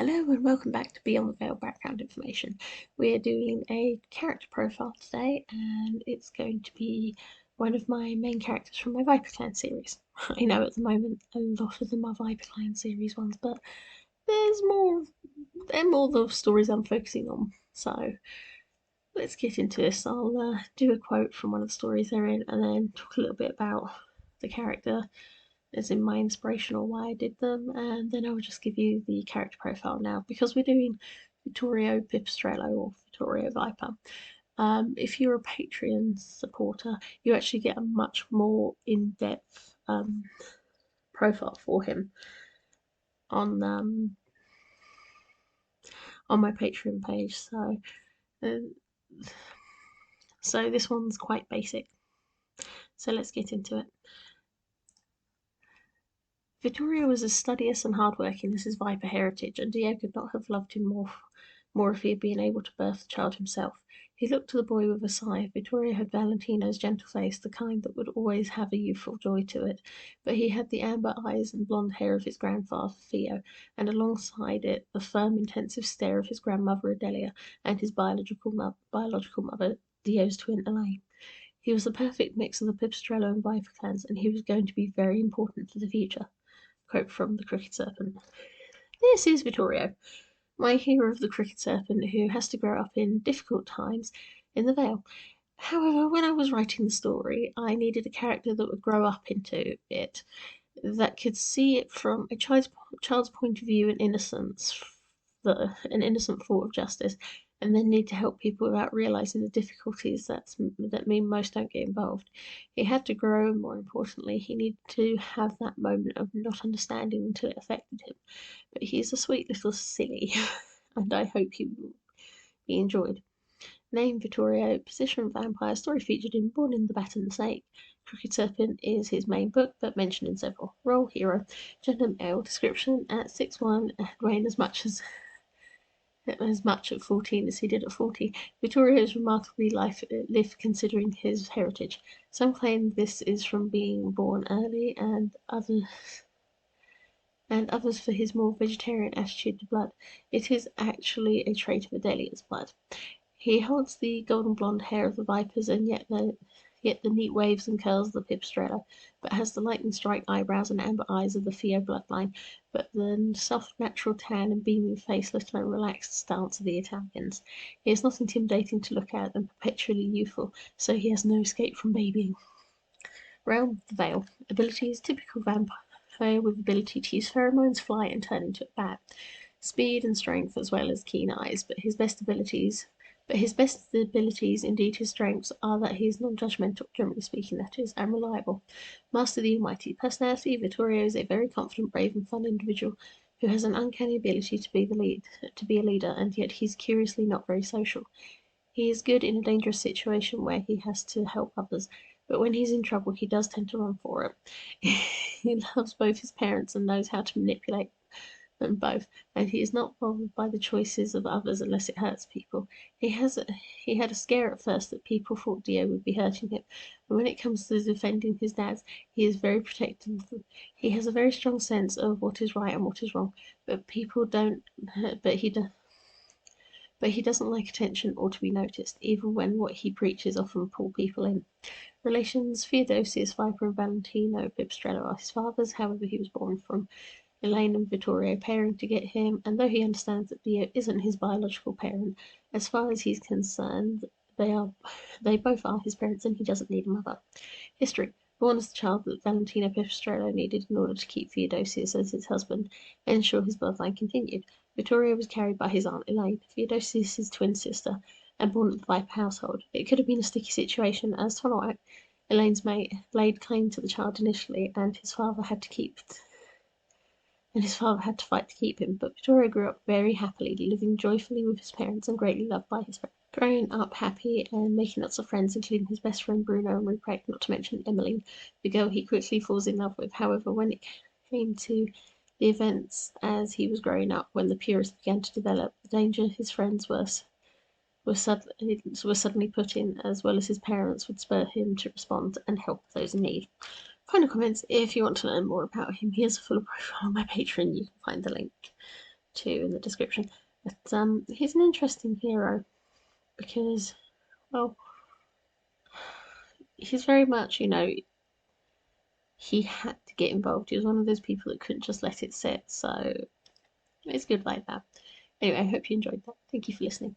Hello and welcome back to Beyond the Veil background information. We're doing a character profile today, and it's going to be one of my main characters from my Viper Clan series. I know at the moment a lot of them are Viper Clan series ones, but there's more. They're more the stories I'm focusing on. So let's get into this. I'll do a quote from one of the stories they're in, and then talk a little bit about the character as in my inspiration or why I did them, and then I'll just give you the character profile now because we're doing Vittorio Pipistrello or Vittorio Viper. If you're a Patreon supporter, you actually get a much more in-depth profile for him on my Patreon page. So this one's quite basic. So let's get into it. Vittorio was as studious and hardworking as his Viper heritage, and Dio could not have loved him more if he had been able to birth the child himself. He looked to the boy with a sigh. Vittorio had Valentino's gentle face, the kind that would always have a youthful joy to it, but he had the amber eyes and blonde hair of his grandfather Theo, and alongside it the firm, intensive stare of his grandmother Adelia and his biological mother, Dio's twin Elaine. He was the perfect mix of the Pipistrello and Viper clans, and he was going to be very important for the future. Quote from the Cricket Serpent. This is Vittorio, my hero of the Cricket Serpent, who has to grow up in difficult times in the Vale. However, when I was writing the story, I needed a character that would grow up into it, that could see it from a child's point of view and innocence, an innocent thought of justice, and then need to help people without realizing the difficulties that mean most don't get involved. He had to grow, and more importantly, he needed to have that moment of not understanding until it affected him. But he's a sweet little silly, and I hope he will be enjoyed. Name Vittorio, position vampire, story featured in Born in the Bat and the Snake. Cricket Serpent is his main book, but mentioned in several. Role hero, gender male, description at 6'1", and weighing as much at 14 as he did at 40. Vittorio is remarkably lived considering his heritage. Some claim this is from being born early, and others for his more vegetarian attitude to blood. It is actually a trait of Adelia's blood. He holds the golden blonde hair of the Vipers, and yet the neat waves and curls of the Pipistrello, but has the lightning strike eyebrows and amber eyes of the Theo bloodline, but the soft natural tan and beaming face, little and relaxed stance of the Italians. He is not intimidating to look at and perpetually youthful, so he has no escape from babying. Realm of the Veil. Abilities: typical vampire with ability to use pheromones, fly, and turn into a bat. Speed and strength as well as keen eyes, but his best abilities, indeed his strengths, are that he is non-judgmental, generally speaking that is, and reliable. Master the Almighty. Personality: Vittorio is a very confident, brave, and fun individual who has an uncanny ability to be a leader, and yet he's curiously not very social. He is good in a dangerous situation where he has to help others, but when he's in trouble he does tend to run for it. He loves both his parents and knows how to manipulate them both, and he is not bothered by the choices of others unless it hurts people. He had a scare at first that people thought Dio would be hurting him, and when it comes to defending his dad, he is very protective. He has a very strong sense of what is right and what is wrong, but people don't. But he doesn't like attention or to be noticed, even when what he preaches often pull people in. Relations: Theodosius, Viper, and Valentino Pipistrello are his fathers. However, he was born from Elaine and Vittorio pairing to get him, and though he understands that Dio isn't his biological parent, as far as he's concerned, they both are his parents, and he doesn't need a mother. History: born as the child that Valentino Pipistrello needed in order to keep Theodosius as his husband and ensure his bloodline continued. Vittorio was carried by his aunt Elaine, Theodosius' twin sister, and born at the Viper household. It could have been a sticky situation, as Tonawak, Elaine's mate, laid claim to the child initially, and his father had to fight to keep him, but Vittorio grew up very happily, living joyfully with his parents and greatly loved by his friends. Growing up happy and making lots of friends, including his best friend Bruno and Ruprecht, not to mention Emmeline, the girl he quickly falls in love with. However, when it came to the events as he was growing up, when the purists began to develop, the danger his friends were suddenly put in, as well as his parents, would spur him to respond and help those in need. Final comments: if you want to learn more about him, he has a fuller profile on my Patreon. You can find the link too in the description. But he's an interesting hero because, well, he's very much, he had to get involved. He was one of those people that couldn't just let it sit. So it's good like that. Anyway, I hope you enjoyed that. Thank you for listening.